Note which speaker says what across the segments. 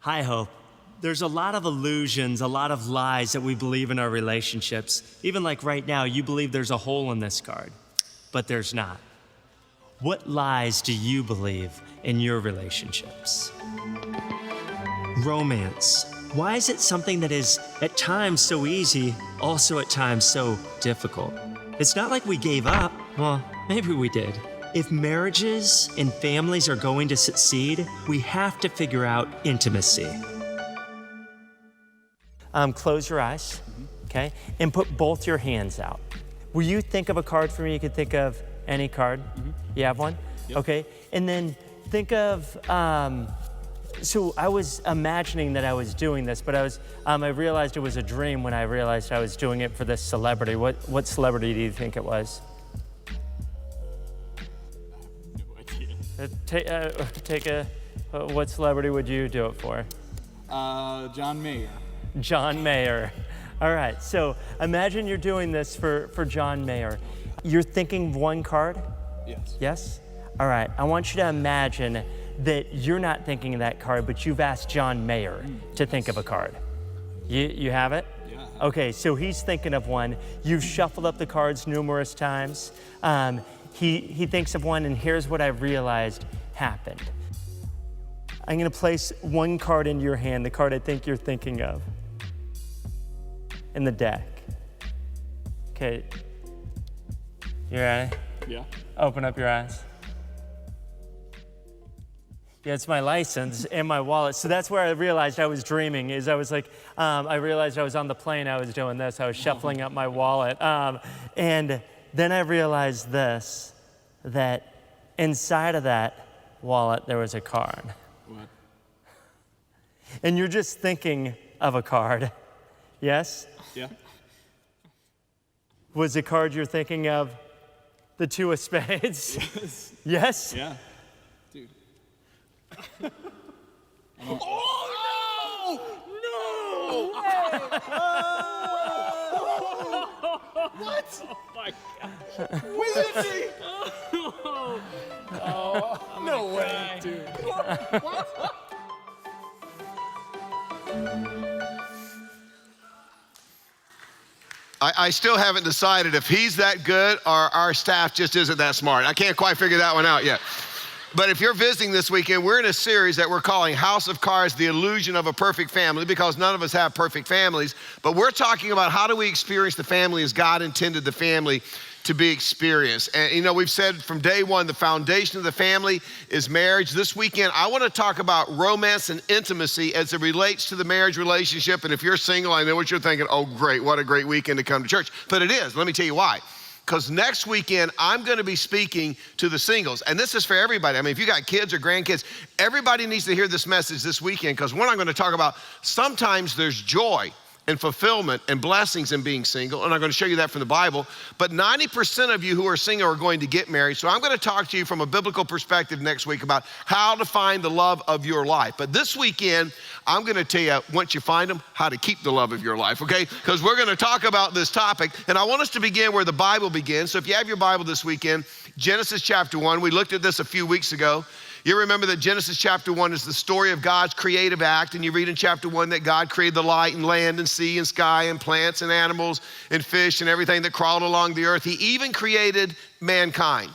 Speaker 1: Hi, Hope. There's a lot of illusions, a lot of lies that we believe in our relationships. Even like right now, you believe there's a hole in this card, but there's not. What lies do you believe in your relationships? Romance. Why is it something that is at times so easy, also at times so difficult? It's not like we gave up. Well, maybe we did. If marriages and families are going to succeed, we have to figure out intimacy. Close your eyes, okay? And put both your hands out. Will you think of a card for me? You could think of any card. You have one?
Speaker 2: Yep.
Speaker 1: Okay. And then think of, so I was imagining that I was doing this, but I realized it was a dream when I realized I was doing it for this celebrity. What celebrity do you think it was? What celebrity would you do it for?
Speaker 2: John Mayer.
Speaker 1: John Mayer. All right, so imagine you're doing this for John Mayer. You're thinking of one card?
Speaker 2: Yes.
Speaker 1: Yes? All right, I want you to imagine that you're not thinking of that card, but you've asked John Mayer to think of a card. You have it?
Speaker 2: Yeah.
Speaker 1: Okay, so he's thinking of one. You've shuffled up the cards numerous times. He thinks of one, and here's what I realized happened. I'm gonna place one card into your hand, the card I think you're thinking of, in the deck. Okay, you ready?
Speaker 2: Yeah.
Speaker 1: Open up your eyes. Yeah, it's my license and my wallet. So that's where I realized I was dreaming, is I was like, I realized I was on the plane, I was doing this, I was shuffling up my wallet. And then I realized this, that inside of that wallet, there was a card.
Speaker 2: What?
Speaker 1: And you're just thinking of a card, yes?
Speaker 2: Yeah.
Speaker 1: Was the card you're thinking of the two of spades?
Speaker 2: Yes.
Speaker 1: Yes?
Speaker 2: Yeah. Dude.
Speaker 3: What?
Speaker 2: Oh my God.
Speaker 3: Wait, me?
Speaker 2: No way, dude.
Speaker 3: What?
Speaker 4: I still haven't decided if he's that good or our staff just isn't that smart. I can't quite figure that one out yet. But if you're visiting this weekend, we're in a series that we're calling House of Cards, The Illusion of a Perfect Family, because none of us have perfect families. But we're talking about how do we experience the family as God intended the family to be experienced. And you know, we've said from day one, the foundation of the family is marriage. This weekend, I want to talk about romance and intimacy as it relates to the marriage relationship. And if you're single, I know what you're thinking, oh great, what a great weekend to come to church. But it is, let me tell you why. Because next weekend, I'm going to be speaking to the singles. And this is for everybody. I mean, if you got kids or grandkids, everybody needs to hear this message this weekend, because what I'm going to talk about, sometimes there's joy and fulfillment and blessings in being single, and I'm going to show you that from the Bible. But 90% of you who are single are going to get married. So I'm going to talk to you from a biblical perspective next week about how to find the love of your life. But this weekend, I'm going to tell you, once you find them, how to keep the love of your life, okay? Because we're going to talk about this topic, and I want us to begin where the Bible begins. So if you have your Bible this weekend, Genesis chapter 1, we looked at this a few weeks ago. You remember that Genesis chapter 1 is the story of God's creative act, and you read in chapter 1 that God created the light and land and sea and sky and plants and animals and fish and everything that crawled along the earth. He even created mankind.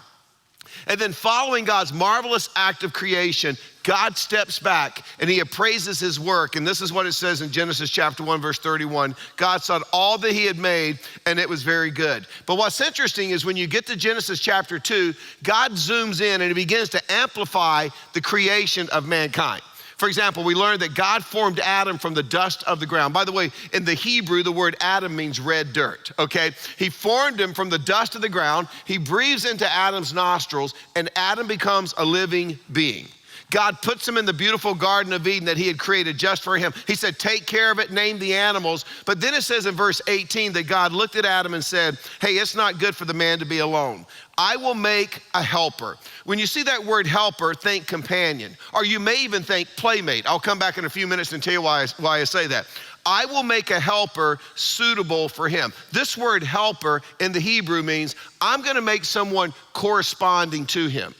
Speaker 4: And then following God's marvelous act of creation, God steps back and he appraises his work. And this is what it says in Genesis chapter 1, verse 31. God saw all that he had made, and it was very good. But what's interesting is when you get to Genesis chapter 2, God zooms in and he begins to amplify the creation of mankind. For example, we learned that God formed Adam from the dust of the ground. By the way, in the Hebrew, the word Adam means red dirt, okay? He formed him from the dust of the ground. He breathes into Adam's nostrils, and Adam becomes a living being. God puts him in the beautiful Garden of Eden that he had created just for him. He said, take care of it, name the animals. But then it says in verse 18 that God looked at Adam and said, hey, it's not good for the man to be alone. I will make a helper. When you see that word helper, think companion, or you may even think playmate. I'll come back in a few minutes and tell you why I say that. I will make a helper suitable for him. This word helper in the Hebrew means I'm gonna make someone corresponding to him.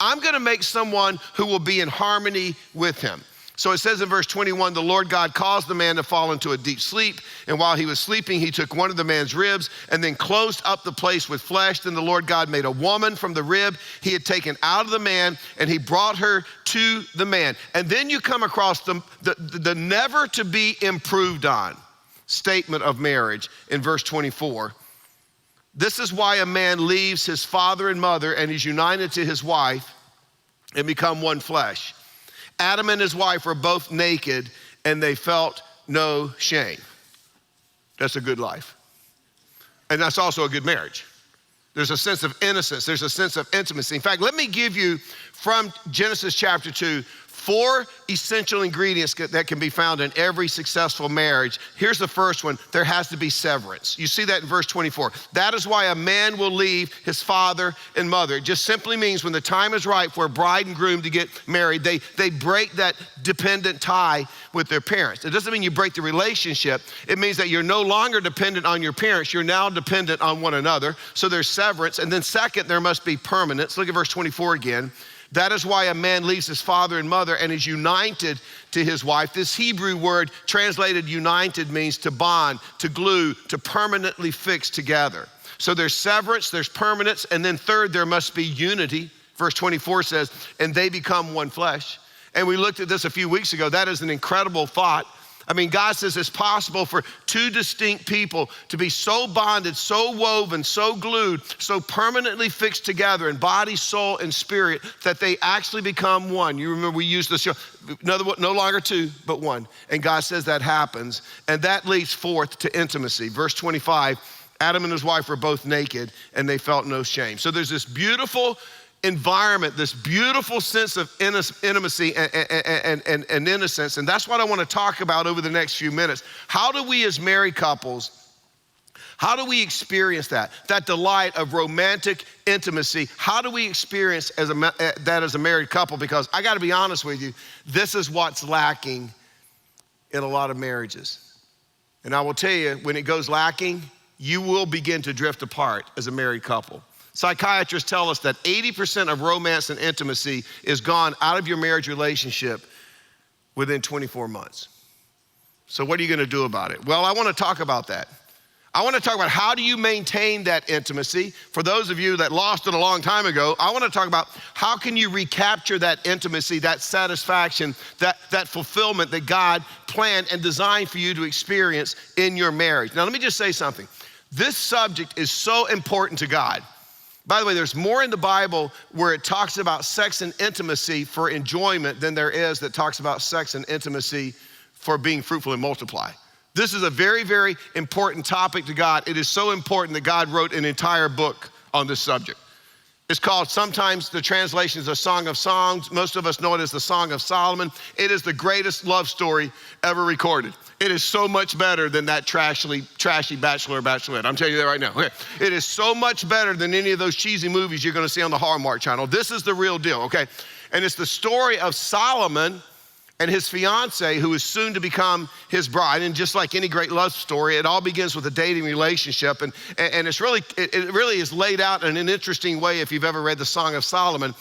Speaker 4: I'm gonna make someone who will be in harmony with him. So it says in verse 21, the Lord God caused the man to fall into a deep sleep. And while he was sleeping, he took one of the man's ribs and then closed up the place with flesh. Then the Lord God made a woman from the rib he had taken out of the man, and he brought her to the man. And then you come across the never to be improved on statement of marriage in verse 24. This is why a man leaves his father and mother and is united to his wife and become one flesh. Adam and his wife were both naked and they felt no shame. That's a good life. And that's also a good marriage. There's a sense of innocence. There's a sense of intimacy. In fact, let me give you from Genesis chapter 2, 4 essential ingredients that can be found in every successful marriage. Here's the first one. There has to be severance. You see that in verse 24. That is why a man will leave his father and mother. It just simply means when the time is right for a bride and groom to get married, they break that dependent tie with their parents. It doesn't mean you break the relationship. It means that you're no longer dependent on your parents. You're now dependent on one another. So there's severance. And then second, there must be permanence. Look at verse 24 again. That is why a man leaves his father and mother and is united to his wife. This Hebrew word translated united means to bond, to glue, to permanently fix together. So there's severance, there's permanence, and then third, there must be unity. Verse 24 says, and they become one flesh. And we looked at this a few weeks ago. That is an incredible thought. I mean, God says it's possible for two distinct people to be so bonded, so woven, so glued, so permanently fixed together in body, soul, and spirit that they actually become one. You remember we used this show, no longer two, but one. And God says that happens. And that leads forth to intimacy. Verse 25, Adam and his wife were both naked and they felt no shame. So there's this beautiful environment, this beautiful sense of intimacy and innocence. And that's what I want to talk about over the next few minutes. How do we as married couples, how do we experience that delight of romantic intimacy? How do we experience that as a married couple? Because I got to be honest with you, this is what's lacking in a lot of marriages. And I will tell you, when it goes lacking, you will begin to drift apart as a married couple. Psychiatrists tell us that 80% of romance and intimacy is gone out of your marriage relationship within 24 months. So what are you gonna do about it? Well, I wanna talk about that. I wanna talk about how do you maintain that intimacy. For those of you that lost it a long time ago, I wanna talk about how can you recapture that intimacy, that satisfaction, that fulfillment that God planned and designed for you to experience in your marriage. Now, let me just say something. This subject is so important to God. By the way, there's more in the Bible where it talks about sex and intimacy for enjoyment than there is that talks about sex and intimacy for being fruitful and multiply. This is a very, very important topic to God. It is so important that God wrote an entire book on this subject. It's called, sometimes the translation is a Song of Songs. Most of us know it as the Song of Solomon. It is the greatest love story ever recorded. It is so much better than that trashy Bachelor or Bachelorette. I'm telling you that right now. Okay. It is so much better than any of those cheesy movies you're gonna see on the Hallmark Channel. This is the real deal, okay? And it's the story of Solomon and his fiance, who is soon to become his bride. And just like any great love story, it all begins with a dating relationship. And it really is laid out in an interesting way if you've ever read the Song of Solomon.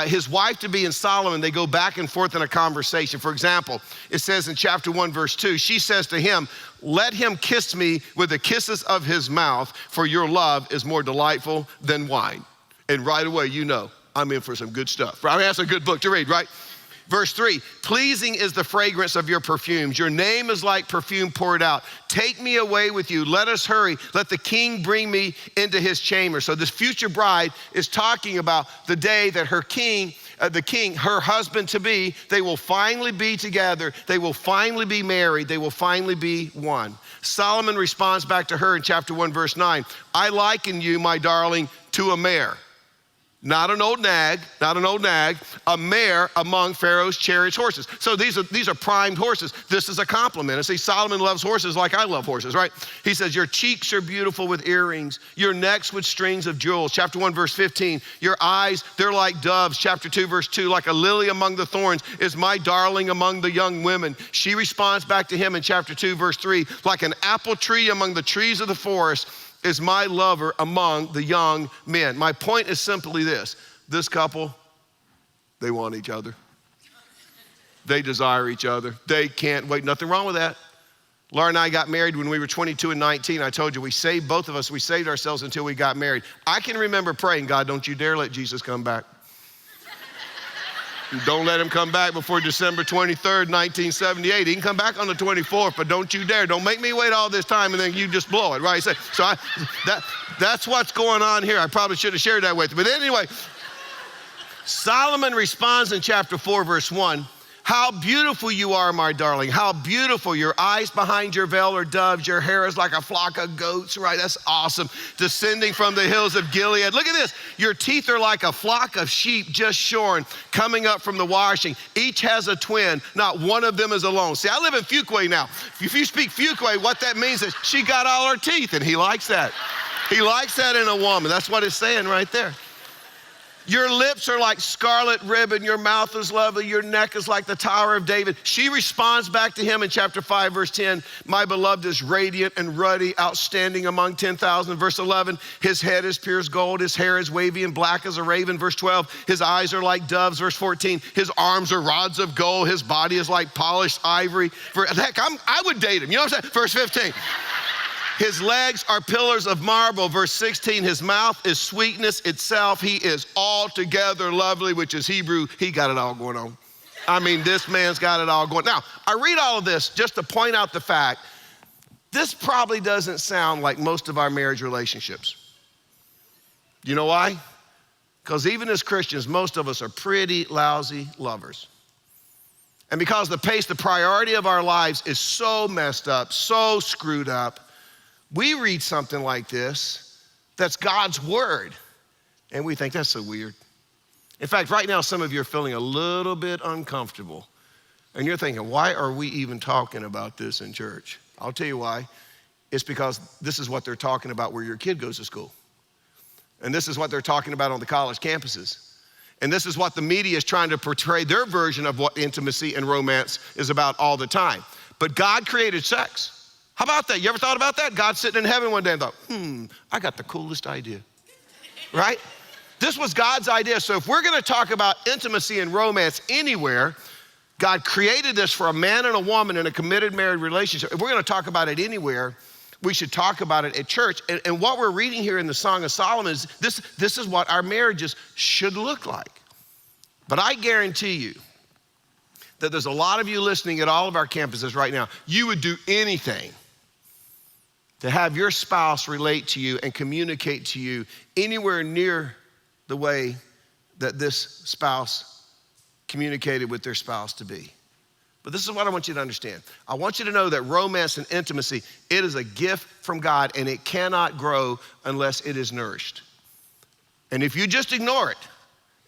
Speaker 4: His wife to be in Solomon, they go back and forth in a conversation. For example, it says in chapter 1, verse 2, she says to him, let him kiss me with the kisses of his mouth, for your love is more delightful than wine. And right away, you know, I'm in for some good stuff. I mean, that's a good book to read, right? Verse 3, pleasing is the fragrance of your perfumes. Your name is like perfume poured out. Take me away with you. Let us hurry. Let the king bring me into his chamber. So this future bride is talking about the day that her king, her husband to be, they will finally be together. They will finally be married. They will finally be one. Solomon responds back to her in chapter 1, verse 9. I liken you, my darling, to a mare. Not an old nag, a mare among Pharaoh's chariot horses. So these are primed horses. This is a compliment. And see, Solomon loves horses like I love horses, right? He says, your cheeks are beautiful with earrings, your necks with strings of jewels. Chapter 1, verse 15, your eyes, they're like doves. Chapter 2, verse 2, like a lily among the thorns is my darling among the young women. She responds back to him in chapter 2, verse 3, like an apple tree among the trees of the forest is my lover among the young men. My point is simply this couple, they want each other. They desire each other. They can't wait. Nothing wrong with that. Laura and I got married when we were 22 and 19. I told you, we saved ourselves until we got married. I can remember praying, God, don't you dare let Jesus come back. Don't let him come back before December 23rd, 1978. He can come back on the 24th, but don't you dare. Don't make me wait all this time and then you just blow it, right? That's what's going on here. I probably should have shared that with you. But anyway, Solomon responds in chapter 4, verse 1. How beautiful you are, my darling. How beautiful. Your eyes behind your veil are doves. Your hair is like a flock of goats, right? That's awesome. Descending from the hills of Gilead. Look at this. Your teeth are like a flock of sheep just shorn, coming up from the washing. Each has a twin. Not one of them is alone. See, I live in Fuquay now. If you speak Fuquay, what that means is she got all her teeth, and he likes that. He likes that in a woman. That's what it's saying right there. Your lips are like scarlet ribbon. Your mouth is lovely. Your neck is like the Tower of David. She responds back to him in chapter 5, verse 10. My beloved is radiant and ruddy, outstanding among 10,000. Verse 11, his head is pure as gold. His hair is wavy and black as a raven. Verse 12, his eyes are like doves. Verse 14, his arms are rods of gold. His body is like polished ivory. Heck, I would date him. You know what I'm saying? Verse 15. His legs are pillars of marble. Verse 16, his mouth is sweetness itself. He is altogether lovely, which is Hebrew. He got it all going on. I mean, this man's got it all going. Now, I read all of this just to point out the fact, this probably doesn't sound like most of our marriage relationships. You know why? Because even as Christians, most of us are pretty lousy lovers. And because the priority of our lives is so messed up, so screwed up, we read something like this that's God's word, and we think that's so weird. In fact, right now, some of you are feeling a little bit uncomfortable, and you're thinking, why are we even talking about this in church? I'll tell you why. It's because this is what they're talking about where your kid goes to school. And this is what they're talking about on the college campuses. And this is what the media is trying to portray their version of what intimacy and romance is about all the time. But God created sex. How about that? You ever thought about that? God sitting in heaven one day and thought, I got the coolest idea, right? This was God's idea. So if we're gonna talk about intimacy and romance anywhere, God created this for a man and a woman in a committed married relationship. If we're gonna talk about it anywhere, we should talk about it at church. And what we're reading here in the Song of Solomon is this is what our marriages should look like. But I guarantee you that there's a lot of you listening at all of our campuses right now. You would do anything to have your spouse relate to you and communicate to you anywhere near the way that this spouse communicated with their spouse to be. But this is what I want you to understand. I want you to know that romance and intimacy, it is a gift from God, and it cannot grow unless it is nourished. And if you just ignore it,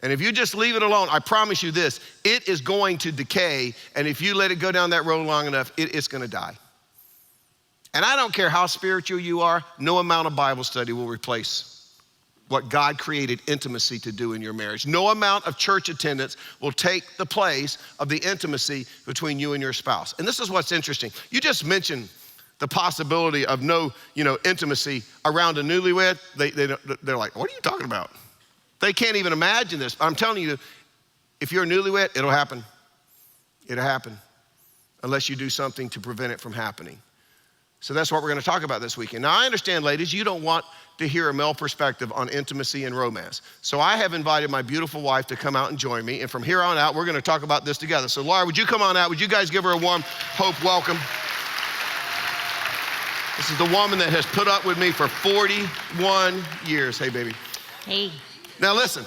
Speaker 4: and if you just leave it alone, I promise you this, it is going to decay, and if you let it go down that road long enough, it's gonna die. And I don't care how spiritual you are, no amount of Bible study will replace what God created intimacy to do in your marriage. No amount of church attendance will take the place of the intimacy between you and your spouse. And this is what's interesting. You just mentioned the possibility of no, intimacy around a newlywed. They're like, what are you talking about? They can't even imagine this. I'm telling you, if you're a newlywed, it'll happen. It'll happen unless you do something to prevent it from happening. So that's what we're gonna talk about this weekend. Now I understand, ladies, you don't want to hear a male perspective on intimacy and romance. So I have invited my beautiful wife to come out and join me. And from here on out, we're gonna talk about this together. So Laura, would you come on out? Would you guys give her a warm hope welcome? This is the woman that has put up with me for 41 years. Hey, baby.
Speaker 5: Hey.
Speaker 4: Now listen,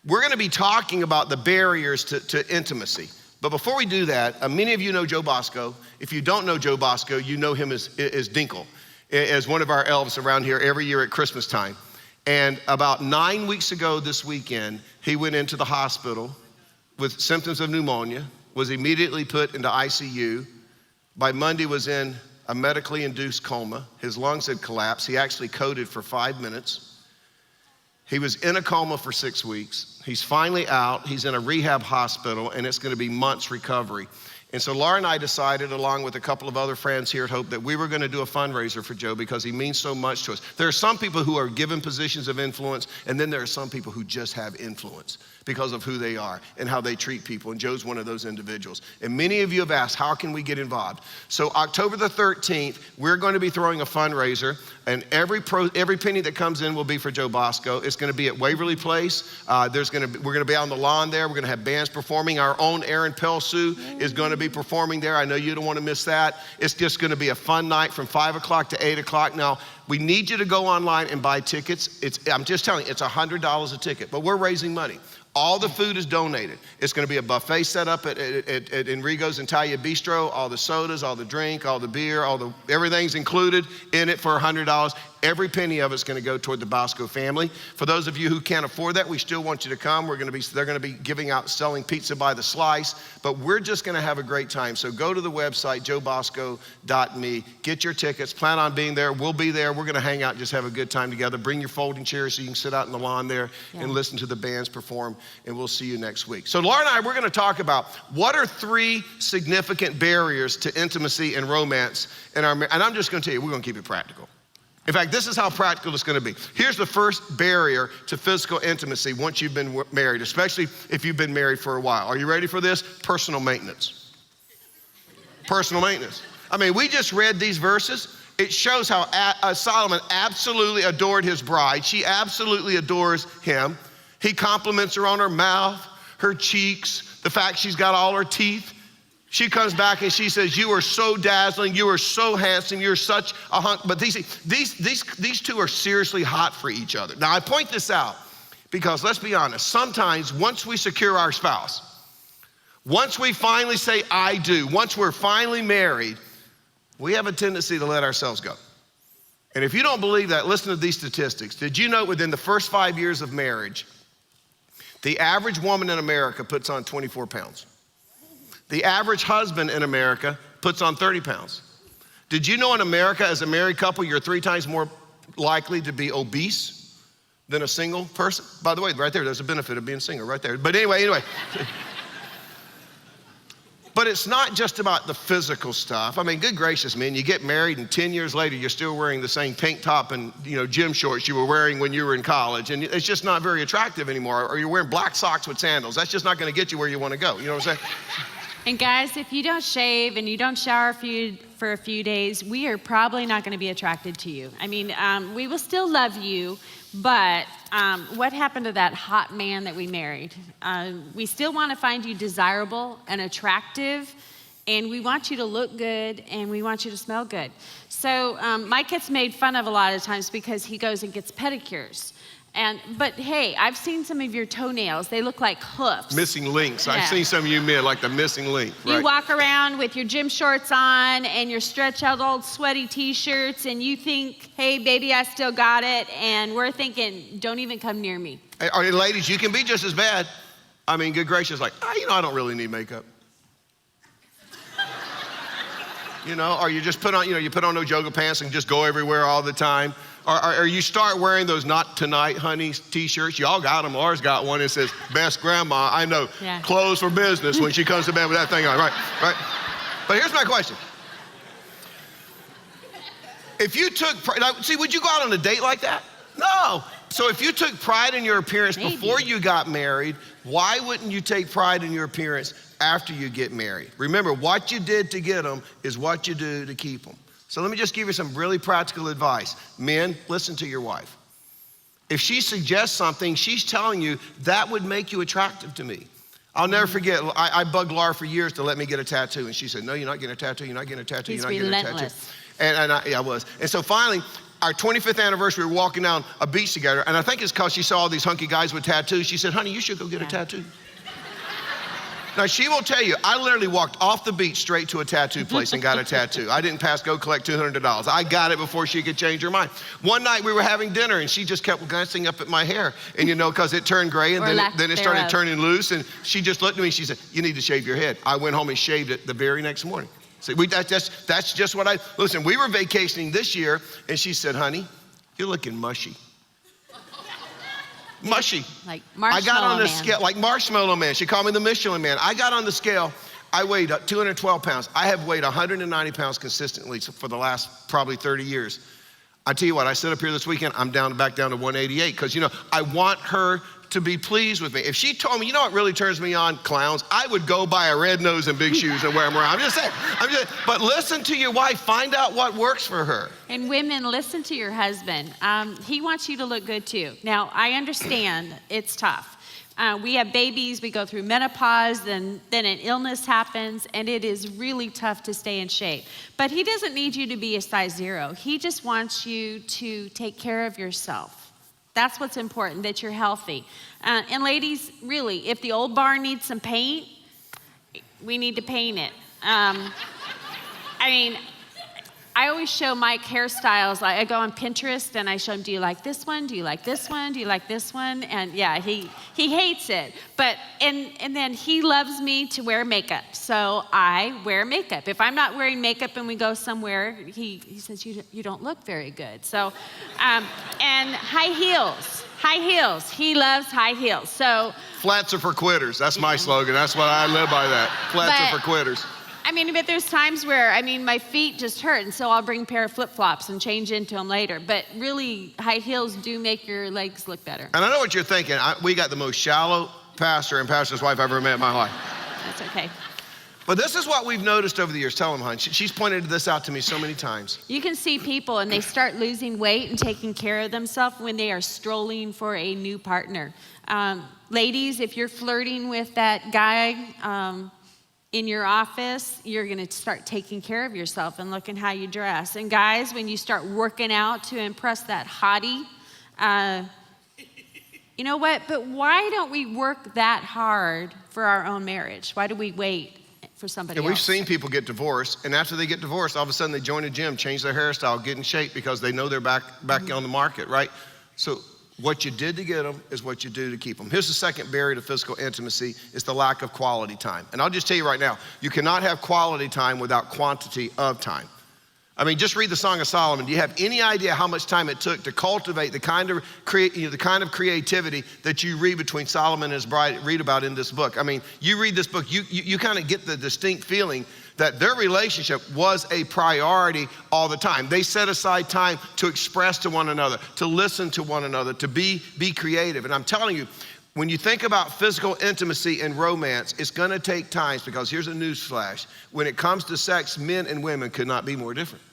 Speaker 4: we're gonna be talking about the barriers to intimacy. But before we do that, many of you know Joe Bosco. If you don't know Joe Bosco, you know him as Dinkle, as one of our elves around here every year at Christmas time. And about 9 weeks ago this weekend, he went into the hospital with symptoms of pneumonia, was immediately put into ICU. By Monday was in a medically induced coma. His lungs had collapsed. He actually coded for 5 minutes. He was in a coma for 6 weeks. He's finally out. He's in a rehab hospital, and it's gonna be months recovery. And so Laura and I decided, along with a couple of other friends here at Hope, that we were gonna do a fundraiser for Joe because he means so much to us. There are some people who are given positions of influence, and then there are some people who just have influence because of who they are and how they treat people. And Joe's one of those individuals. And many of you have asked, how can we get involved? So October the 13th, we're going to be throwing a fundraiser, and every penny that comes in will be for Joe Bosco. It's gonna be at Waverly Place. We're gonna be on the lawn there. We're gonna have bands performing. Our own Aaron Pelsu is gonna be performing there. I know you don't wanna miss that. It's just gonna be a fun night from 5 o'clock to 8 o'clock. Now, we need you to go online and buy tickets. I'm just telling you, it's $100 a ticket, but we're raising money. All the food is donated. It's gonna be a buffet set up at Enrico's Italia Bistro. All the sodas, all the drink, all the beer, everything's included in it for $100. Every penny of it's gonna go toward the Bosco family. For those of you who can't afford that, we still want you to come. They're gonna be giving out, selling pizza by the slice, but we're just gonna have a great time. So go to the website, joebosco.me, get your tickets, plan on being there. We'll be there. We're gonna hang out, just have a good time together. Bring your folding chairs so you can sit out in the lawn there and listen to the bands perform, and we'll see you next week. So Laura and I, we're gonna talk about what are 3 significant barriers to intimacy and romance in our marriage. And I'm just gonna tell you, we're gonna keep it practical. In fact, this is how practical it's gonna be. Here's the first barrier to physical intimacy once you've been married, especially if you've been married for a while. Are you ready for this? Personal maintenance. Personal maintenance. I mean, we just read these verses. It shows how Solomon absolutely adored his bride. She absolutely adores him. He compliments her on her mouth, her cheeks, the fact she's got all her teeth. She comes back and she says, you are so dazzling, you are so handsome, you're such a hunk. But these two are seriously hot for each other. Now I point this out because let's be honest, sometimes once we secure our spouse, once we finally say I do, once we're finally married, we have a tendency to let ourselves go. And if you don't believe that, listen to these statistics. Did you know within the first 5 years of marriage, the average woman in America puts on 24 pounds? The average husband in America puts on 30 pounds. Did you know in America, as a married couple, you're 3 times more likely to be obese than a single person? By the way, right there's a benefit of being single right there. But anyway. But it's not just about the physical stuff. I mean, good gracious, man, you get married and 10 years later, you're still wearing the same tank top and gym shorts you were wearing when you were in college. And it's just not very attractive anymore. Or you're wearing black socks with sandals. That's just not gonna get you where you wanna go. You know what I'm saying?
Speaker 5: And guys, if you don't shave and you don't shower for a few days, we are probably not gonna be attracted to you. I mean, we will still love you, but what happened to that hot man that we married? We still wanna find you desirable and attractive, and we want you to look good, and we want you to smell good. So Mike gets made fun of a lot of times because he goes and gets pedicures. But hey, I've seen some of your toenails. They look like hoofs.
Speaker 4: Missing links.
Speaker 5: Yeah.
Speaker 4: I've seen some of you men like the missing link. Right?
Speaker 5: You walk around with your gym shorts on and your stretch out old sweaty t-shirts, and you think, hey baby, I still got it. And we're thinking, don't even come near me.
Speaker 4: Hey, ladies, you can be just as bad. I mean, good gracious, like, I don't really need makeup. Or you just put on, you put on those yoga pants and just go everywhere all the time. Or you start wearing those "Not Tonight, Honey" t-shirts. Y'all got them. Laura's got one that says, "Best grandma I know."
Speaker 5: Yeah.
Speaker 4: Clothes for business when she comes to bed with that thing on, right? But here's my question. If you took, would you go out on a date like that? No. So if you took pride in your appearance before you got married, why wouldn't you take pride in your appearance after you get married? Remember, what you did to get them is what you do to keep them. So let me just give you some really practical advice. Men, listen to your wife. If she suggests something, she's telling you that would make you attractive to me. I'll never forget, I bugged Laura for years to let me get a tattoo, and she said, no, you're not getting a tattoo, you're not getting a tattoo, you're not getting a tattoo. And I was. And so finally, our 25th anniversary, we were walking down a beach together, and I think it's because she saw all these hunky guys with tattoos. She said, honey, you should go get a tattoo. Now, she will tell you, I literally walked off the beach straight to a tattoo place and got a tattoo. I didn't go collect $200. I got it before she could change her mind. One night we were having dinner and she just kept glancing up at my hair. And because it turned gray and then it started turning loose. And she just looked at me and she said, you need to shave your head. I went home and shaved it the very next morning. See, that's just what listen, we were vacationing this year and she said, honey, you're looking mushy. Mushy.
Speaker 5: Like Marshmallow
Speaker 4: I got on the
Speaker 5: Man.
Speaker 4: scale, like Marshmallow Man. She called me the Michelin Man. I got on the scale. I weighed 212 pounds. I have weighed 190 pounds consistently for the last probably 30 years. I tell you what, I sit up here this weekend, I'm back down to 188 because, I want her to be pleased with me. If she told me, what really turns me on? Clowns. I would go buy a red nose and big shoes and wear them around. I'm just saying. But listen to your wife. Find out what works for her.
Speaker 5: And women, listen to your husband. He wants you to look good too. Now, I understand it's tough. We have babies, we go through menopause, then an illness happens, and it is really tough to stay in shape. But he doesn't need you to be a size 0. He just wants you to take care of yourself. That's what's important, that you're healthy. And ladies, really, if the old barn needs some paint, we need to paint it. I always show Mike hairstyles. I go on Pinterest and I show him, do you like this one? Do you like this one? Do you like this one? And yeah, he hates it. But, and then he loves me to wear makeup. So I wear makeup. If I'm not wearing makeup and we go somewhere, he says, you don't look very good. So, and high heels. High heels. He loves high heels. So
Speaker 4: flats are for quitters. That's my slogan. That's what I live by that. Flats are for quitters.
Speaker 5: But there's times where, my feet just hurt, and so I'll bring a pair of flip-flops and change into them later. But really, high heels do make your legs look better.
Speaker 4: And I know what you're thinking. We got the most shallow pastor and pastor's wife I've ever met in my life.
Speaker 5: That's okay.
Speaker 4: But this is what we've noticed over the years. Tell them, hon. She's pointed this out to me so many times.
Speaker 5: You can see people, and they start losing weight and taking care of themselves when they are strolling for a new partner. Ladies, if you're flirting with that guy, in your office, you're gonna start taking care of yourself and looking how you dress. And guys, when you start working out to impress that hottie, you know what? But why don't we work that hard for our own marriage? Why do we wait for somebody else?
Speaker 4: We've seen people get divorced, and after they get divorced, all of a sudden they join a gym, change their hairstyle, get in shape because they know they're back on the market, right? So what you did to get them is what you do to keep them. Here's the second barrier to physical intimacy, is the lack of quality time. And I'll just tell you right now, you cannot have quality time without quantity of time. Just read the Song of Solomon. Do you have any idea how much time it took to cultivate the kind of creativity that you read between Solomon and his bride, read about in this book? You read this book, you kind of get the distinct feeling that their relationship was a priority all the time. They set aside time to express to one another, to listen to one another, to be creative. And I'm telling you, when you think about physical intimacy and romance, it's gonna take time, because here's a news flash. When it comes to sex, men and women could not be more different.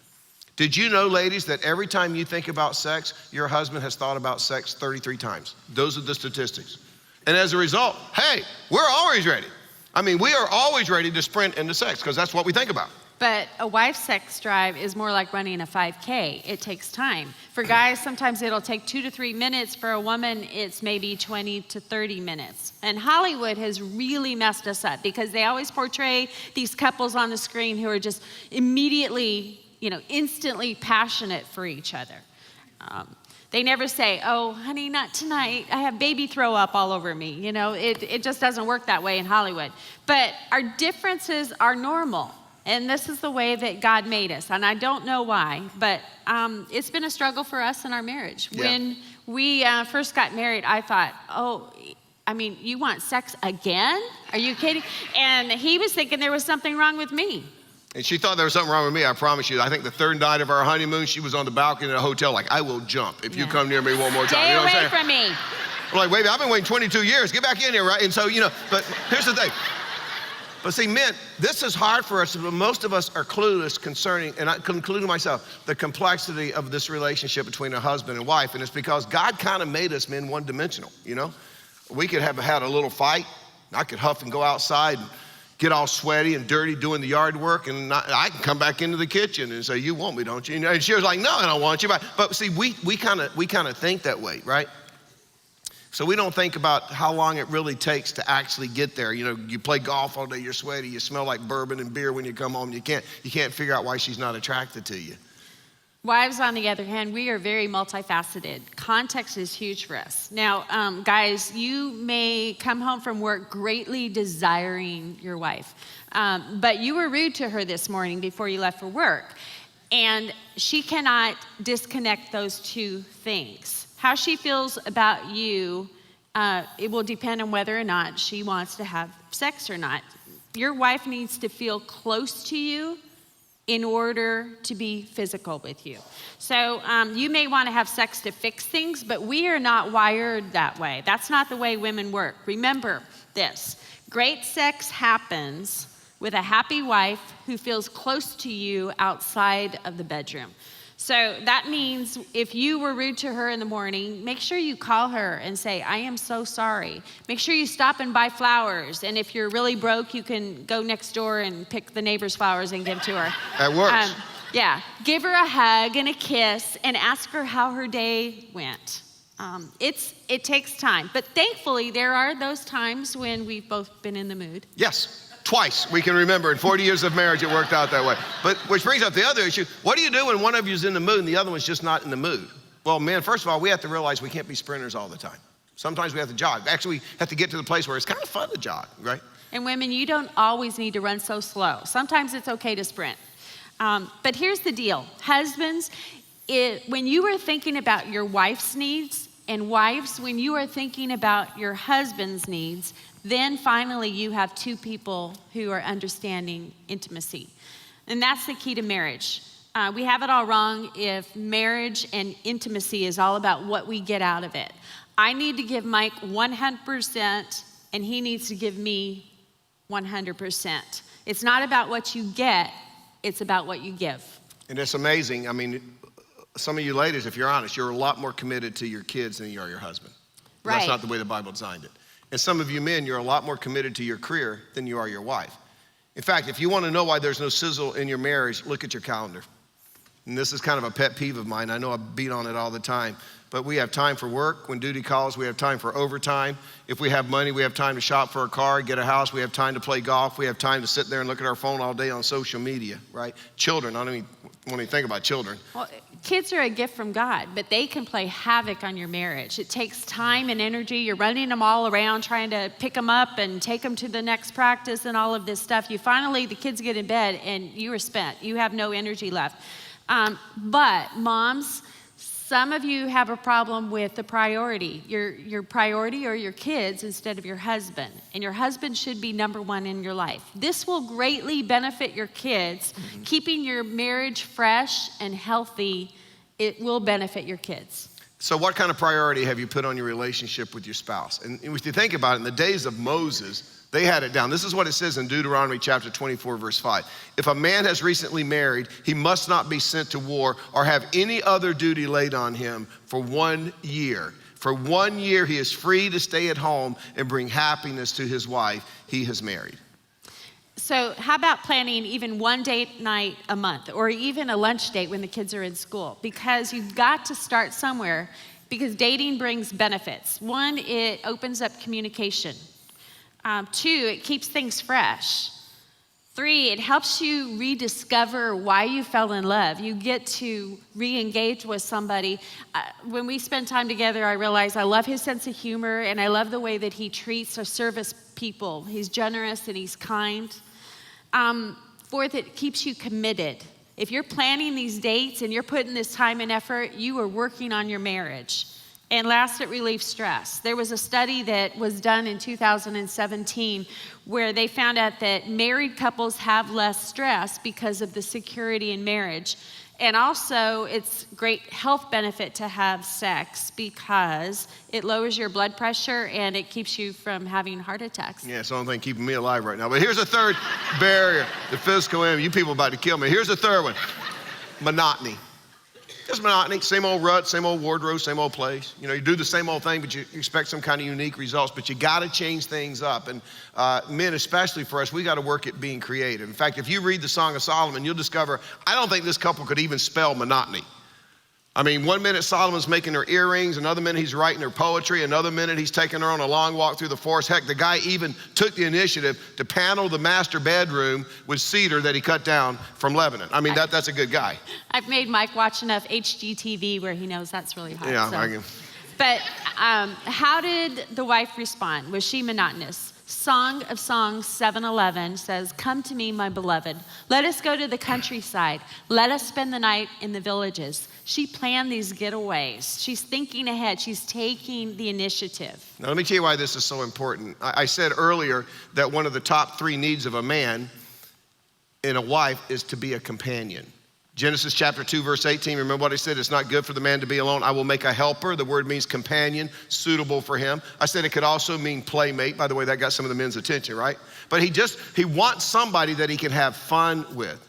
Speaker 4: Did you know, ladies, that every time you think about sex, your husband has thought about sex 33 times? Those are the statistics. And as a result, hey, we're always ready. We are always ready to sprint into sex because that's what we think about.
Speaker 5: But a wife's sex drive is more like running a 5K. It takes time. For guys, sometimes it'll take 2 to 3 minutes. For a woman, it's maybe 20 to 30 minutes. And Hollywood has really messed us up because they always portray these couples on the screen who are just immediately, instantly passionate for each other. They never say, oh, honey, not tonight. I have baby throw up all over me. It just doesn't work that way in Hollywood. But our differences are normal. And this is the way that God made us. And I don't know why, but it's been a struggle for us in our marriage.
Speaker 4: Yeah.
Speaker 5: When we first got married, I thought, you want sex again? Are you kidding? And he was thinking there was something wrong with me.
Speaker 4: And she thought there was something wrong with me, I promise you. I think the third night of our honeymoon, she was on the balcony in a hotel like, I will jump if you come near me one more time.
Speaker 5: Stay
Speaker 4: You know what I'm
Speaker 5: away
Speaker 4: saying?
Speaker 5: from me.
Speaker 4: I'm like, wait, I've been waiting 22 years. Get back in here, right? And so, but here's the thing. But see, men, this is hard for us. But most of us are clueless concerning, and including myself, the complexity of this relationship between a husband and wife. And it's because God kind of made us men one-dimensional, We could have had a little fight. I could huff and go outside and get all sweaty and dirty doing the yard work, and I can come back into the kitchen and say, you want me, don't you? And she was like, no, I don't want you. But see, we kind of think that way, right? So we don't think about how long it really takes to actually get there. You play golf all day, you're sweaty, you smell like bourbon and beer when you come home. You can't figure out why she's not attracted to you.
Speaker 5: Wives, on the other hand, we are very multifaceted. Context is huge for us. Now, guys, you may come home from work greatly desiring your wife, but you were rude to her this morning before you left for work, and she cannot disconnect those two things. How she feels about you, it will depend on whether or not she wants to have sex or not. Your wife needs to feel close to you in order to be physical with you. So you may want to have sex to fix things, but we are not wired that way. That's not the way women work. Remember this: great sex happens with a happy wife who feels close to you outside of the bedroom. So that means if you were rude to her in the morning, make sure you call her and say, I am so sorry. Make sure you stop and buy flowers. And if you're really broke, you can go next door and pick the neighbor's flowers and give to her.
Speaker 4: That works.
Speaker 5: Yeah, give her a hug and a kiss and ask her how her day went. It takes time, but thankfully there are those times when we've both been in the mood.
Speaker 4: Yes. Twice we can remember. In 40 years of marriage, it worked out that way. But which brings up the other issue. What do you do when one of you is in the mood and the other one's just not in the mood? Well, man, first of all, we have to realize we can't be sprinters all the time. Sometimes we have to jog. Actually, we have to get to the place where it's kind of fun to jog, right?
Speaker 5: And women, you don't always need to run so slow. Sometimes it's okay to sprint. But here's the deal. Husbands, when you are thinking about your wife's needs, and wives, when you are thinking about your husband's needs, then finally you have two people who are understanding intimacy. And that's the key to marriage. We have it all wrong if marriage and intimacy is all about what we get out of it. I need to give Mike 100% and he needs to give me 100%. It's not about what you get, it's about what you give.
Speaker 4: And it's amazing. I mean, some of you ladies, if you're honest, you're a lot more committed to your kids than you are your husband.
Speaker 5: Right.
Speaker 4: That's not the way the Bible designed it. And some of you men, you're a lot more committed to your career than you are your wife. In fact, if you want to know why there's no sizzle in your marriage, look at your calendar. And this is kind of a pet peeve of mine. I know I beat on it all the time. But we have time for work when duty calls. We have time for overtime. If we have money, we have time to shop for a car, get a house. We have time to play golf. We have time to sit there and look at our phone all day on social media, right? Children, I don't even want to think about children.
Speaker 5: Well, kids are a gift from God, but they can play havoc on your marriage. It takes time and energy. You're running them all around, trying to pick them up and take them to the next practice and all of this stuff. The kids get in bed and you are spent. You have no energy left. But moms, some of you have a problem with the priority. Your priority are your kids instead of your husband. And your husband should be number one in your life. This will greatly benefit your kids. Mm-hmm. Keeping your marriage fresh and healthy, it will benefit your kids.
Speaker 4: So what kind of priority have you put on your relationship with your spouse? And if you think about it, in the days of Moses, they had it down. This is what it says in Deuteronomy chapter 24, verse 5. If a man has recently married, he must not be sent to war or have any other duty laid on him for 1 year. For 1 year, he is free to stay at home and bring happiness to his wife he has married.
Speaker 5: So how about planning even one date night a month or even a lunch date when the kids are in school? Because you've got to start somewhere because dating brings benefits. One, it opens up communication. 2, it keeps things fresh. 3, it helps you rediscover why you fell in love. You get to re-engage with somebody. When we spend time together, I realize I love his sense of humor and I love the way that he treats or service people. He's generous and he's kind. 4th, it keeps you committed. If you're planning these dates and you're putting this time and effort, you are working on your marriage. And last, it relieves stress. There was a study that was done in 2017 where they found out that married couples have less stress because of the security in marriage. And also, it's great health benefit to have sex because it lowers your blood pressure and it keeps you from having heart attacks.
Speaker 4: Yeah, it's the only thing keeping me alive right now. But here's a third barrier, the physical enemy. You people about to kill me. Here's the third one, monotony. Just monotony, same old rut, same old wardrobe, same old place. You know, you do the same old thing, but you expect some kind of unique results, but you gotta change things up. And men, especially for us, we gotta work at being creative. In fact, if you read the Song of Solomon, you'll discover, I don't think this couple could even spell monotony. I mean, 1 minute Solomon's making her earrings, another minute he's writing her poetry, another minute he's taking her on a long walk through the forest. Heck, the guy even took the initiative to panel the master bedroom with cedar that he cut down from Lebanon. I mean, that's a good guy.
Speaker 5: I've made Mike watch enough HGTV where he knows that's really hard.
Speaker 4: Yeah,
Speaker 5: so.
Speaker 4: I can.
Speaker 5: But how did the wife respond? Was she monotonous? Song of Songs 7:11 says, "Come to me, my beloved. Let us go to the countryside. Let us spend the night in the villages." She planned these getaways. She's thinking ahead. She's taking the initiative.
Speaker 4: Now, let me tell you why this is so important. I said earlier that one of the top 3 needs of a man and a wife is to be a companion. Genesis chapter 2, verse 18, remember what I said? It's not good for the man to be alone. I will make a helper. The word means companion, suitable for him. I said it could also mean playmate. By the way, that got some of the men's attention, right? But he wants somebody that he can have fun with.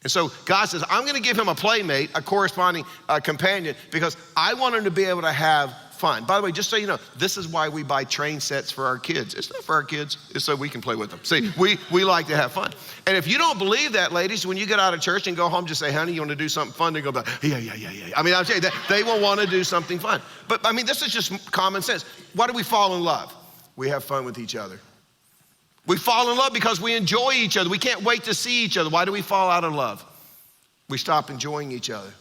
Speaker 4: And so God says, I'm gonna give him a playmate, a corresponding companion, because I want him to be able to have fun. By the way, just so you know, this is why we buy train sets for our kids. It's not for our kids, it's so we can play with them. See, we like to have fun. And if you don't believe that, ladies, when you get out of church and go home, just say, honey, you wanna do something fun? They go, yeah. I mean, I'll tell you that they will wanna do something fun. But I mean, this is just common sense. Why do we fall in love? We have fun with each other. We fall in love because we enjoy each other. We can't wait to see each other. Why do we fall out of love? We stop enjoying each other.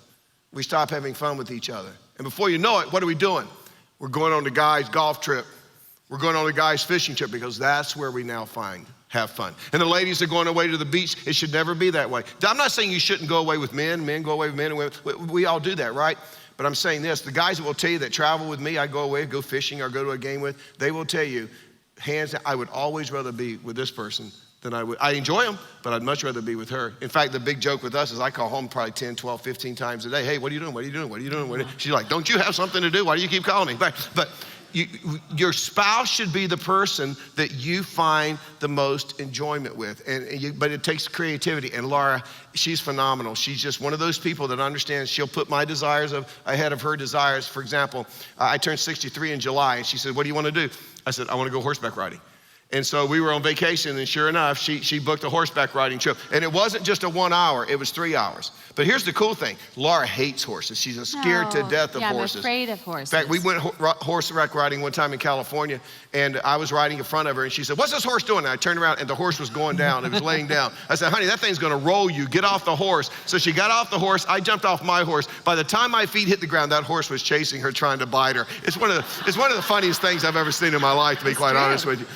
Speaker 4: We stop having fun with each other. And before you know it, what are we doing? We're going on the guy's golf trip. We're going on the guy's fishing trip because that's where we now have fun. And the ladies are going away to the beach. It should never be that way. I'm not saying you shouldn't go away with men go away with men, and women. We all do that, right? But I'm saying this, the guys that will tell you that travel with me, I go away, go fishing or go to a game with, they will tell you, hands down, I would always rather be with this person than I would. I enjoy them, but I'd much rather be with her. In fact, the big joke with us is I call home probably 10, 12, 15 times a day. Hey, what are you doing? What are you doing? What are you doing? She's like, don't you have something to do? Why do you keep calling me? But your spouse should be the person that you find the most enjoyment with. But it takes creativity. And Laura, she's phenomenal. She's just one of those people that understands she'll put my desires ahead of her desires. For example, I turned 63 in July, and she said, what do you want to do? I said, I want to go horseback riding. And so we were on vacation, and sure enough, she booked a horseback riding trip. And it wasn't just a 1 hour, it was 3 hours. But here's the cool thing, Laura hates horses. She's scared to death of horses.
Speaker 5: I'm afraid of horses.
Speaker 4: In fact, we went horseback riding one time in California, and I was riding in front of her, and she said, what's this horse doing? And I turned around, and the horse was going down. It was laying down. I said, honey, that thing's gonna roll you. Get off the horse. So she got off the horse. I jumped off my horse. By the time my feet hit the ground, that horse was chasing her, trying to bite her. It's one of the funniest things I've ever seen in my life, to be quite honest with you.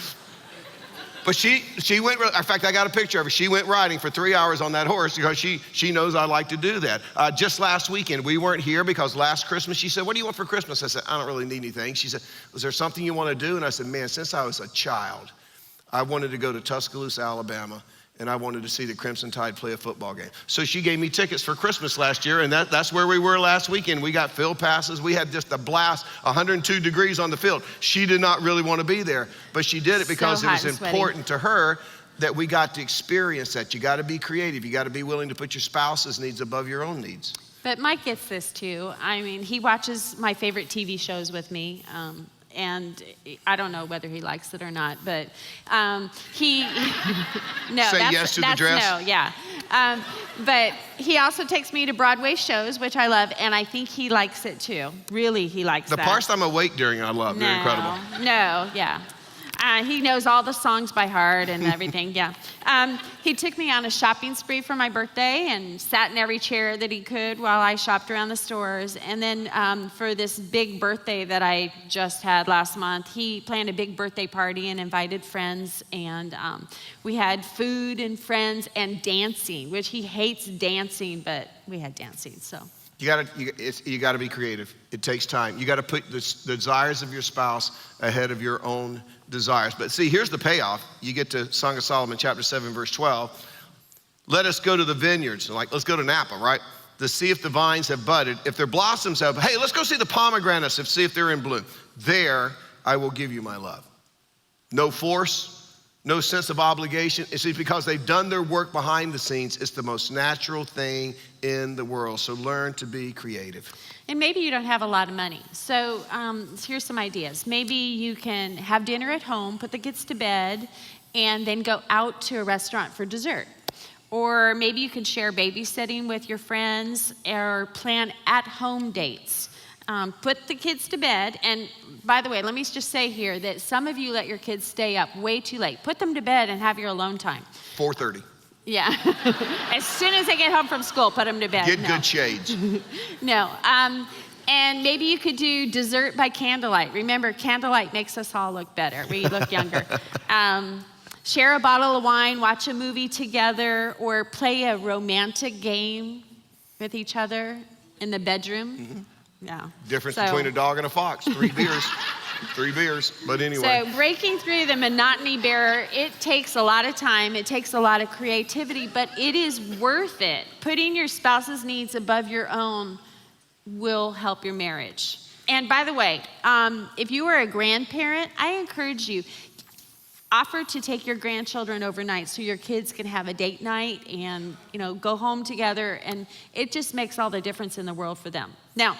Speaker 4: But she went, in fact, I got a picture of her. She went riding for 3 hours on that horse because she knows I like to do that. Just last weekend, we weren't here because last Christmas, she said, what do you want for Christmas? I said, I don't really need anything. She said, was there something you want to do? And I said, man, since I was a child, I wanted to go to Tuscaloosa, Alabama, and I wanted to see the Crimson Tide play a football game. So she gave me tickets for Christmas last year, and that's where we were last weekend. We got field passes. We had just a blast, 102 degrees on the field. She did not really want to be there, but she did it because it was important to her that we got to experience that. You got to be creative. You got to be willing to put your spouse's needs above your own needs.
Speaker 5: But Mike gets this too. I mean, he watches my favorite TV shows with me. And I don't know whether he likes it or not, but no.
Speaker 4: Say yes to the dress?
Speaker 5: No, yeah. But he also takes me to Broadway shows, which I love, and I think he likes it too. Really, he likes that.
Speaker 4: The parts I'm awake during, I love. They're incredible.
Speaker 5: No, yeah. He knows all the songs by heart and everything, yeah. He took me on a shopping spree for my birthday and sat in every chair that he could while I shopped around the stores. And then for this big birthday that I just had last month, he planned a big birthday party and invited friends. And we had food and friends and dancing, which he hates dancing, but we had dancing, so.
Speaker 4: You gotta be creative. It takes time. You gotta put the desires of your spouse ahead of your own desires. But see, here's the payoff. You get to Song of Solomon, chapter 7, verse 12. Let us go to the vineyards. Like, let's go to Napa, right? To see if the vines have budded. If their blossoms have, hey, let's go see the pomegranates and see if they're in bloom. There, I will give you my love. No force. No sense of obligation. It's because they've done their work behind the scenes. It's the most natural thing in the world. So learn to be creative.
Speaker 5: And maybe you don't have a lot of money. So here's some ideas. Maybe you can have dinner at home, put the kids to bed, and then go out to a restaurant for dessert. Or maybe you can share babysitting with your friends or plan at-home dates. Put the kids to bed, and by the way, let me just say here that some of you let your kids stay up way too late. Put them to bed and have your alone time.
Speaker 4: 4:30.
Speaker 5: Yeah. As soon as they get home from school, put them to bed.
Speaker 4: Get good shades.
Speaker 5: No. And maybe you could do dessert by candlelight. Remember, candlelight makes us all look better. We look younger. Share a bottle of wine, watch a movie together, or play a romantic game with each other in the bedroom.
Speaker 4: Mm-hmm.
Speaker 5: Yeah.
Speaker 4: Difference between a dog and a fox. 3 beers. 3 beers. But anyway.
Speaker 5: So breaking through the monotony barrier, it takes a lot of time. It takes a lot of creativity, but it is worth it. Putting your spouse's needs above your own will help your marriage. And by the way, if you are a grandparent, I encourage you, offer to take your grandchildren overnight so your kids can have a date night and, go home together, and it just makes all the difference in the world for them. Now,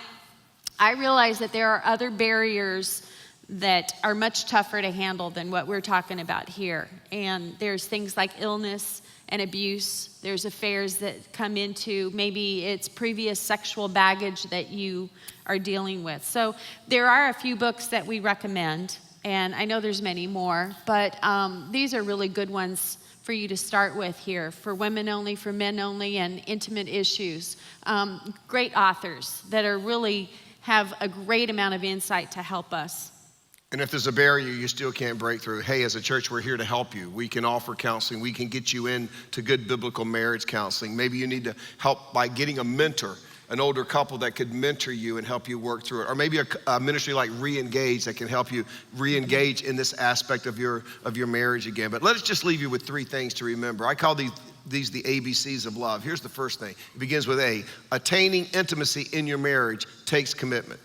Speaker 5: I realize that there are other barriers that are much tougher to handle than what we're talking about here. And there's things like illness and abuse. There's affairs that come into, maybe it's previous sexual baggage that you are dealing with. So there are a few books that we recommend, and I know there's many more, but these are really good ones for you to start with here, for women only, for men only, and intimate issues. Great authors that are really have a great amount of insight to help us.
Speaker 4: And if there's a barrier you still can't break through, hey, as a church, we're here to help you. We can offer counseling. We can get you into good biblical marriage counseling. Maybe you need to help by getting a mentor, an older couple that could mentor you and help you work through it. Or maybe a ministry like Re-Engage that can help you re-engage in this aspect of your marriage again. But let us just leave you with 3 things to remember. I call these the ABCs of love. Here's the first thing. It begins with A. Attaining intimacy in your marriage takes commitment.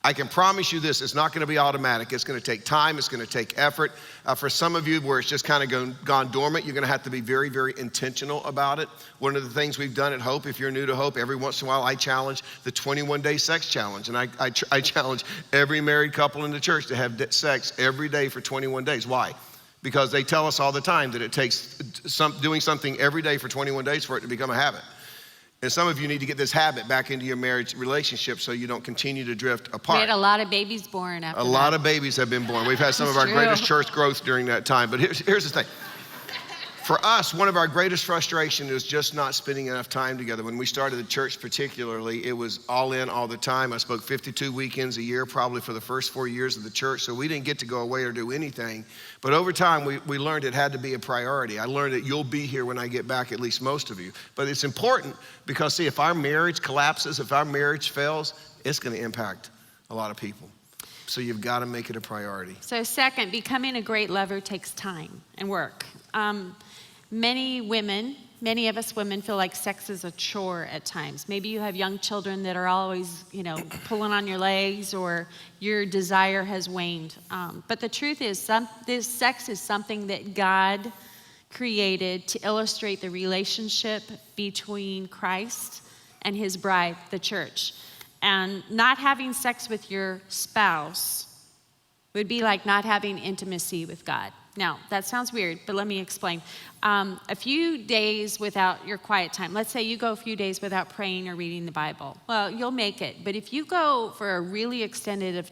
Speaker 4: I can promise you this, it's not gonna be automatic. It's gonna take time, it's gonna take effort. For some of you where it's just kind of gone dormant, you're gonna have to be very, very intentional about it. One of the things we've done at Hope, if you're new to Hope, every once in a while I challenge the 21-day sex challenge. And I challenge every married couple in the church to have sex every day for 21 days. Why? Because they tell us all the time that it takes doing something every day for 21 days for it to become a habit. And some of you need to get this habit back into your marriage relationship so you don't continue to drift apart.
Speaker 5: We had a lot of babies born after that.
Speaker 4: A lot of babies have been born. We've had some of our greatest church growth during that time. But here's the thing. For us, one of our greatest frustration is just not spending enough time together. When we started the church particularly, it was all in all the time. I spoke 52 weekends a year, probably for the first 4 years of the church, so we didn't get to go away or do anything. But over time, we learned it had to be a priority. I learned that you'll be here when I get back, at least most of you. But it's important because, see, if our marriage collapses, if our marriage fails, it's gonna impact a lot of people. So you've gotta make it a priority.
Speaker 5: So second, becoming a great lover takes time and work. Many of us women feel like sex is a chore at times. Maybe you have young children that are always, pulling on your legs, or your desire has waned. But the truth is, this sex is something that God created to illustrate the relationship between Christ and his bride, the church. And not having sex with your spouse would be like not having intimacy with God. Now, that sounds weird, but let me explain. A few days without your quiet time, let's say you go a few days without praying or reading the Bible. Well, you'll make it. But if you go for a really extended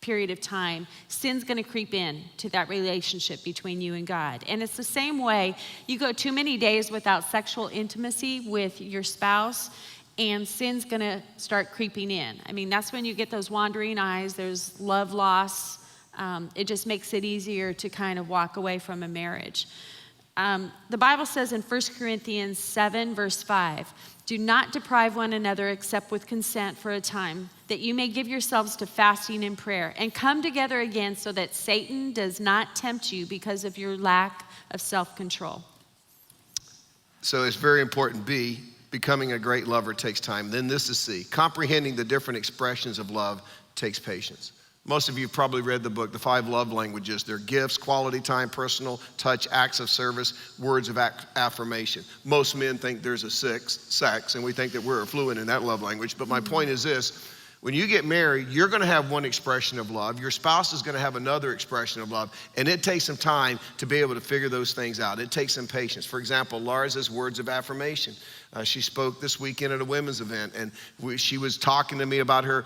Speaker 5: period of time, sin's gonna creep in to that relationship between you and God. And it's the same way, you go too many days without sexual intimacy with your spouse, and sin's gonna start creeping in. I mean, that's when you get those wandering eyes, there's love loss. It just makes it easier to kind of walk away from a marriage. The Bible says in 1 Corinthians 7, verse 5, do not deprive one another except with consent for a time, that you may give yourselves to fasting and prayer, and come together again so that Satan does not tempt you because of your lack of self-control.
Speaker 4: So it's very important. B, becoming a great lover takes time. Then this is C, comprehending the different expressions of love takes patience. Most of you have probably read the book, The 5 Love Languages. They're gifts, quality time, personal touch, acts of service, words of affirmation. Most men think there's a sex, and we think that we're fluent in that love language. But my point is this, when you get married, you're gonna have one expression of love. Your spouse is gonna have another expression of love. And it takes some time to be able to figure those things out. It takes some patience. For example, Laura's words of affirmation. She spoke this weekend at a women's event, and she was talking to me about her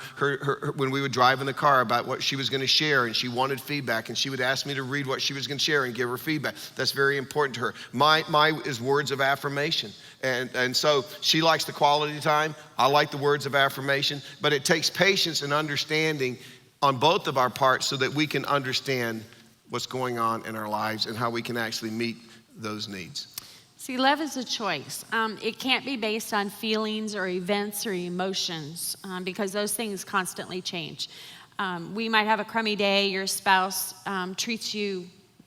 Speaker 4: when we would drive in the car about what she was gonna share, and she wanted feedback, and she would ask me to read what she was gonna share and give her feedback. That's very important to her. My is words of affirmation. And so she likes the quality time. I like the words of affirmation, but it takes patience and understanding on both of our parts so that we can understand what's going on in our lives and how we can actually meet those needs.
Speaker 5: See, love is a choice. It can't be based on feelings or events or emotions because those things constantly change. We might have a crummy day, your spouse treats you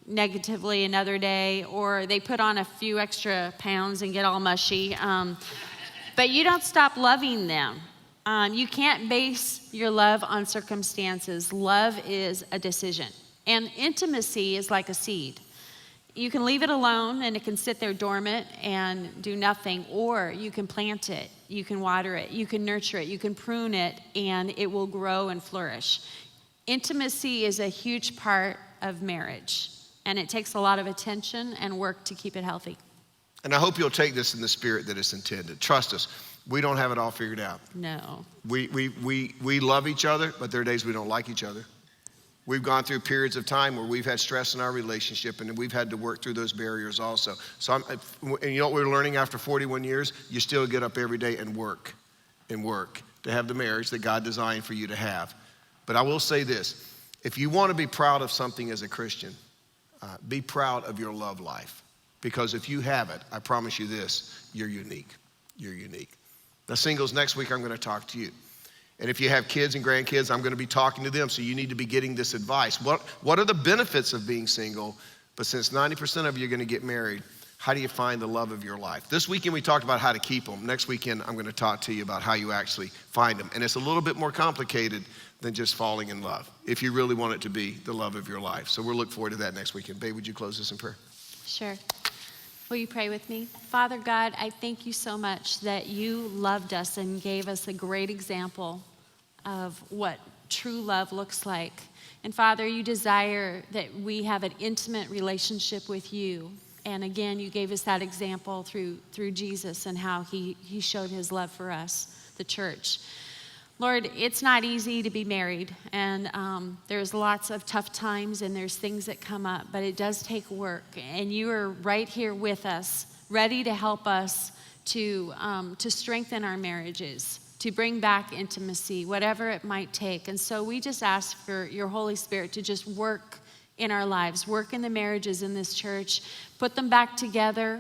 Speaker 5: negatively another day, or they put on a few extra pounds and get all mushy. But you don't stop loving them. You can't base your love on circumstances. Love is a decision. And intimacy is like a seed. You can leave it alone and it can sit there dormant and do nothing, or you can plant it, you can water it, you can nurture it, you can prune it, and it will grow and flourish. Intimacy is a huge part of marriage, and it takes a lot of attention and work to keep it healthy.
Speaker 4: And I hope you'll take this in the spirit that it's intended. Trust us, we don't have it all figured out.
Speaker 5: No.
Speaker 4: We love each other, but there are days we don't like each other. We've gone through periods of time where we've had stress in our relationship, and we've had to work through those barriers also. So, and you know what we're learning after 41 years? You still get up every day and work to have the marriage that God designed for you to have. But I will say this, if you want to be proud of something as a Christian, be proud of your love life. Because if you have it, I promise you this, you're unique. You're unique. Now, singles, next week I'm going to talk to you. And if you have kids and grandkids, I'm going to be talking to them, so you need to be getting this advice. What are the benefits of being single? But since 90% of you are going to get married, how do you find the love of your life? This weekend we talked about how to keep them. Next weekend I'm going to talk to you about how you actually find them. And it's a little bit more complicated than just falling in love, if you really want it to be the love of your life. So we'll look forward to that next weekend. Babe, would you close this in prayer?
Speaker 5: Sure. Will you pray with me? Father God, I thank you so much that you loved us and gave us a great example of what true love looks like. And Father, you desire that we have an intimate relationship with you. And again, you gave us that example through Jesus and how he showed his love for us, the church. Lord, it's not easy to be married, and there's lots of tough times and there's things that come up, but it does take work. And you are right here with us, ready to help us to strengthen our marriages, to bring back intimacy, whatever it might take. And so we just ask for your Holy Spirit to just work in our lives, work in the marriages in this church, put them back together,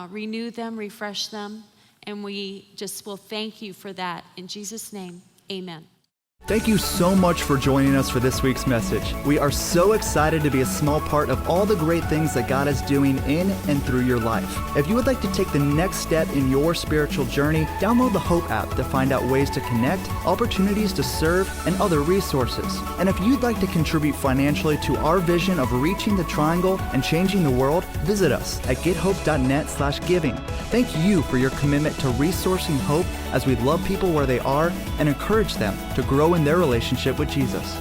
Speaker 5: renew them, refresh them, and we just will thank you for that. In Jesus' name, amen.
Speaker 6: Thank you so much for joining us for this week's message. We are so excited to be a small part of all the great things that God is doing in and through your life. If you would like to take the next step in your spiritual journey, download the Hope app to find out ways to connect, opportunities to serve, and other resources. And if you'd like to contribute financially to our vision of reaching the triangle and changing the world, visit us at gethope.net/giving. Thank you for your commitment to resourcing hope as we love people where they are and encourage them to grow in their relationship with Jesus.